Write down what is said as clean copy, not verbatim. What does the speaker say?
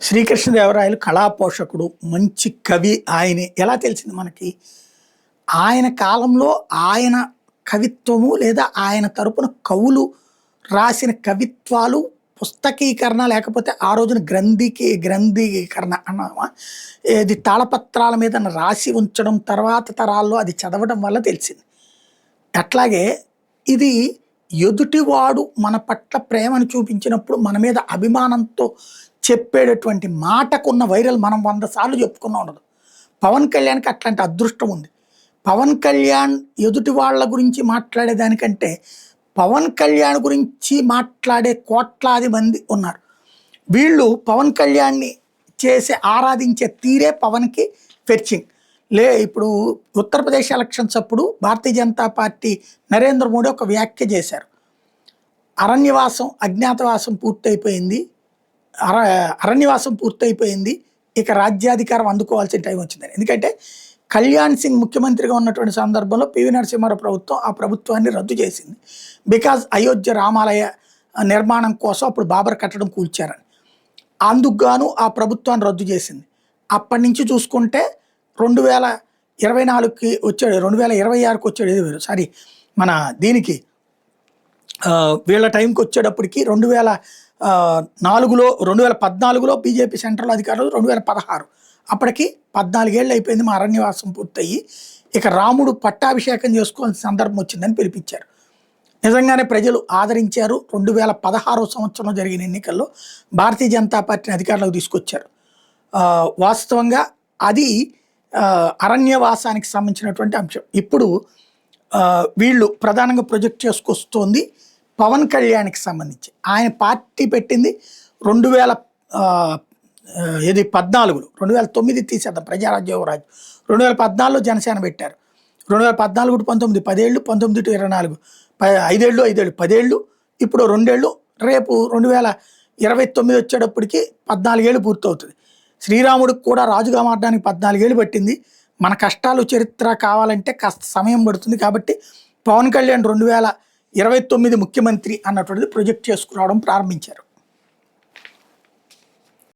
శ్రీకృష్ణదేవరాయలు కళాపోషకుడు, మంచి కవి. ఆయనే ఎలా తెలిసింది మనకి? ఆయన కాలంలో ఆయన కవిత్వము లేదా ఆయన తరపున కవులు రాసిన కవిత్వాలు పుస్తకీకరణ లేకపోతే ఆ రోజున గ్రంథీకరణ అన్నామా, ఇది తాళపత్రాల మీద రాసి ఉంచడం, తర్వాత తరాల్లో అది చదవడం వల్ల తెలిసింది. అట్లాగే ఇది ఎదుటివాడు మన పట్ల ప్రేమను చూపించినప్పుడు మన మీద అభిమానంతో చెప్పేటటువంటి మాటకున్న వైరల్ మనం 100 సార్లు చెప్పుకున్నా ఉండదు. పవన్ కళ్యాణ్కి అట్లాంటి అదృష్టం ఉంది. పవన్ కళ్యాణ్ ఎదుటి వాళ్ళ గురించి మాట్లాడేదానికంటే పవన్ కళ్యాణ్ గురించి మాట్లాడే కోట్లాది మంది ఉన్నారు. వీళ్ళు పవన్ కళ్యాణ్ని ఆరాధించే తీరే పవన్కి ఫెర్చింగ్. ఇప్పుడు ఉత్తరప్రదేశ్ ఎలక్షన్స్ అప్పుడు భారతీయ జనతా పార్టీ నరేంద్ర మోడీ ఒక వ్యాఖ్య చేశారు. అజ్ఞాతవాసం పూర్తయిపోయింది, అరణ్యవాసం పూర్తయిపోయింది, ఇక రాజ్యాధికారం అందుకోవాల్సిన టైం వచ్చిందని. ఎందుకంటే కళ్యాణ్ సింగ్ ముఖ్యమంత్రిగా ఉన్నటువంటి సందర్భంలో పివి నరసింహారావు ప్రభుత్వం ఆ ప్రభుత్వాన్ని రద్దు చేసింది. బికాజ్ అయోధ్య రామాలయ నిర్మాణం కోసం అప్పుడు బాబర్ కట్టడం కూల్చారని, అందుకు గాను ఆ ప్రభుత్వాన్ని రద్దు చేసింది. అప్పటి నుంచి చూసుకుంటే 2024కి వచ్చాడు, 2026కి వచ్చాడు. ఏది వేరు, సారీ, మన దీనికి వీళ్ళ టైంకి వచ్చేటప్పటికి 2014లో బీజేపీ సెంట్రల్ అధికారులు 2016, అప్పటికి 14 ఏళ్ళు అయిపోయింది మా అరణ్యవాసం పూర్తయ్యి. ఇక రాముడు పట్టాభిషేకం చేసుకోవాల్సిన సందర్భం వచ్చిందని పిలిపించారు. నిజంగానే ప్రజలు ఆదరించారు. 2016 సంవత్సరంలో జరిగిన ఎన్నికల్లో భారతీయ జనతా పార్టీని అధికారంలోకి తీసుకొచ్చారు. వాస్తవంగా అది అరణ్యవాసానికి సంబంధించినటువంటి అంశం. ఇప్పుడు వీళ్ళు ప్రధానంగా ప్రొజెక్ట్ చేసుకొస్తోంది పవన్ కళ్యాణ్కి సంబంధించి. ఆయన పార్టీ పెట్టింది 2014లో, 2009 తీసేద్దాం, ప్రజారాజ్యం యువరాజ్యం. 2014లో జనసేన పెట్టారు. 2014 టు 19 10 ఏళ్ళు, 19 టు 24 5 ఏళ్ళు, 10 ఏళ్ళు, ఇప్పుడు 2 ఏళ్ళు, రేపు 2029 వచ్చేటప్పటికి 14 ఏళ్ళు పూర్తవుతుంది. శ్రీరాముడికి కూడా రాజుగా మారడానికి 14 ఏళ్ళు పట్టింది. మన కష్టాలు చరిత్ర కావాలంటే కాస్త సమయం పడుతుంది. కాబట్టి పవన్ కళ్యాణ్ 2029 ముఖ్యమంత్రి అన్నటువంటిది ప్రొజెక్ట్ చేసుకురావడం ప్రారంభించారు.